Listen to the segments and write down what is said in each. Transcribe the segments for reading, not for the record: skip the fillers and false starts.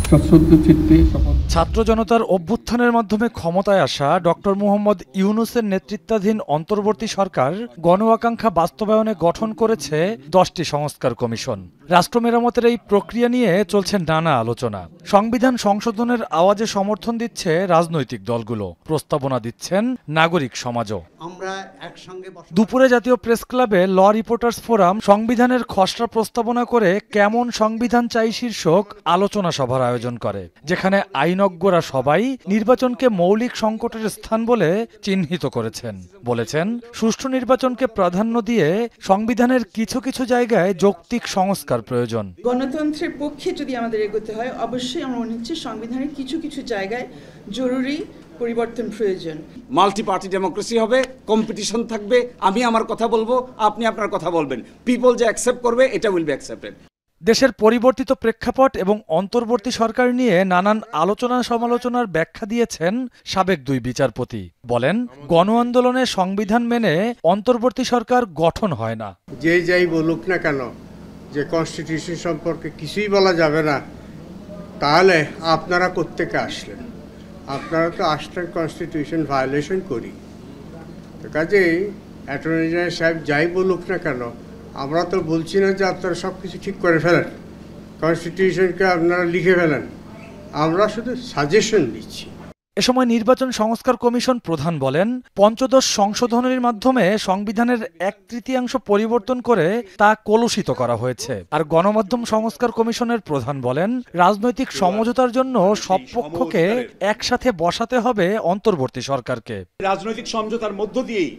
সশ্রদ্ধ চিত্তে শপথ। ছাত্র জনতার অভ্যুত্থানের মাধ্যমে ক্ষমতায় আসা ডক্টর মোহাম্মদ ইউনূসের নেতৃত্বাধীন অন্তর্বর্তী সরকার গণ আকাঙ্ক্ষা বাস্তবায়নে গঠন করেছে 10টি সংস্কার কমিশন। রাষ্ট্র মেরামতের এই প্রক্রিয়া নিয়ে চলছে নানা আলোচনা। সংবিধান সংশোধনের আওয়াজে সমর্থন দিচ্ছে রাজনৈতিক দলগুলো, প্রস্তাবনা দিচ্ছেন নাগরিক সমাজও। দুপুরে জাতীয় প্রেস ক্লাবে ল রিপোর্টার্স ফোরাম সংবিধানের খসড়া প্রস্তাবনা করে কেমন সংবিধান চাই শীর্ষক আলোচনা সভার আয়োজন করে, যেখানে আইনজ্ঞরা সবাই নির্বাচনকে মৌলিক সংকটের স্থান বলে চিহ্নিত করেছেন। বলেছেন, সুষ্ঠু নির্বাচনকে প্রাধান্য দিয়ে সংবিধানের কিছু কিছু জায়গায় যৌক্তিক সংস্কার প্রয়োজন। গণতন্ত্রের পক্ষে যদি আমাদের এগোতে হয়, অবশ্যই আমরা মনে হচ্ছে সংবিধানের কিছু কিছু জায়গায় জরুরি পরিবর্তন প্রয়োজন। মাল্টি পার্টি ডেমোক্রেসি হবে, কম্পিটিশন থাকবে, আমি আমার কথা বলবো, আপনি আপনার কথা বলবেন, পিপল যে অ্যাকসেপ্ট করবে এটা উইল বি অ্যাকসেপ্টেড। দেশের পরিবর্তিত প্রেক্ষাপট এবং অন্তর্বর্তী সরকার নিয়ে নানান আলোচনা সমালোচনার ব্যাখ্যা দিয়েছেন সাবেক দুই বিচারপতি। বলেন, গণ আন্দোলনে সংবিধান মেনে অন্তর্বর্তী সরকার গঠন হয় না। যে যাই বলুক না কেন যে কনস্টিটিউশন সম্পর্কে কিছুই বলা যাবে না, তাহলে আপনারা কোত্থেকে আসলেন? আপনারা তো আসলেন কনস্টিটিউশন ভায়োলেশন করি। তো কাজেই অ্যাটর্নি জেনারেল সাহেব যাই বলুক না কেন, আমরা তো বলছি না যে আপনারা সব কিছু ঠিক করে ফেলেন, কনস্টিটিউশনকে আপনারা লিখে ফেলেন, আমরা শুধু সাজেশন দিচ্ছি। এ সময় নির্বাচন সংস্কার কমিশন প্রধান বলেন, পঞ্চদশ সংশোধনের মাধ্যমে সংবিধানের 1/3 পরিবর্তন করে তা কলুষিত করা হয়েছে। আর গণমাধ্যম সংস্কার কমিশনের প্রধান বলেন, রাজনৈতিক সমঝোতার জন্য সব পক্ষকে একসাথে বসাতে হবে অন্তর্বর্তী সরকারকে। রাজনৈতিক সমঝোতার মধ্য দিয়েই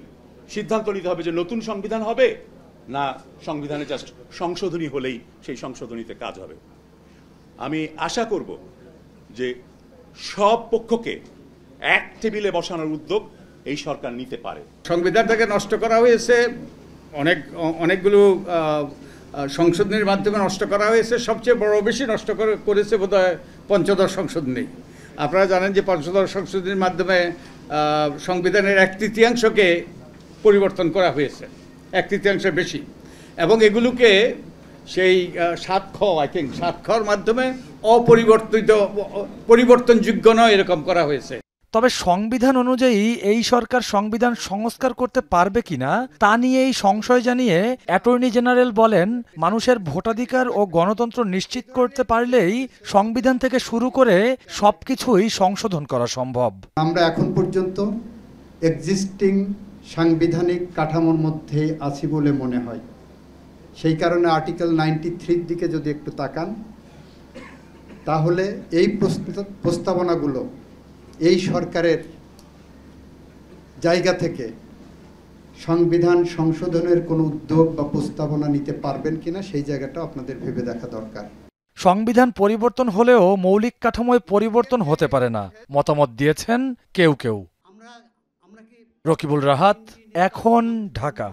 সিদ্ধান্ত নিতে হবে যে নতুন সংবিধান হবে না সংবিধানে জাস্ট সংশোধনী হলেই সেই সংশোধনীতে কাজ হবে। আমি আশা করব যে সব পক্ষকে এক টেবিলে বসানোর উদ্যোগ এই সরকার নিতে পারে। সংবিধানটাকে নষ্ট করা হয়েছে, অনেকগুলো সংশোধনীর মাধ্যমে নষ্ট করা হয়েছে। সবচেয়ে বেশি নষ্ট করেছে বোধহয় পঞ্চদশ সংশোধনী। আপনারা জানেন যে পঞ্চদশ সংশোধনীর মাধ্যমে সংবিধানের 1/3কে পরিবর্তন করা হয়েছে, 1/3 বেশি, এবং এগুলোকে সেই 7খ মাধ্যমে পরিবর্তনযোগ্য নয় এরকম করা হয়েছে। তবে সংবিধান অনুযায়ী এই সরকার সংবিধান সংস্কার করতে পারবে কিনা তা নিয়েই সংশয় জানিয়ে অ্যাটর্নি জেনারেল বলেন, মানুষের ভোটাধিকার ও গণতন্ত্র নিশ্চিত করতে পারলেই সংবিধান থেকে শুরু করে সবকিছুই সংশোধন করা সম্ভব। আমরা এখন পর্যন্ত এক্সিস্টিং সাংবিধানিক কাঠামোর মধ্যে আছি বলে মনে হয়। সেই কারণে আর্টিকেল 93 দিকে যদি একটু তাকান, তাহলে এই প্রস্তাবনাগুলো এই সরকারের জায়গা থেকে সংবিধান সংশোধনের কোনো উদ্যোগ বা প্রস্তাবনা নিতে পারবেন কিনা সেই জায়গাটা আপনাদের ভেবে দেখা দরকার। সংবিধান পরিবর্তন হলেও মৌলিক কাঠামোয় পরিবর্তন হতে পারে না, মতামত দিয়েছেন কেউ কেউ। রকিবুল রাহাত, এখন, ঢাকা।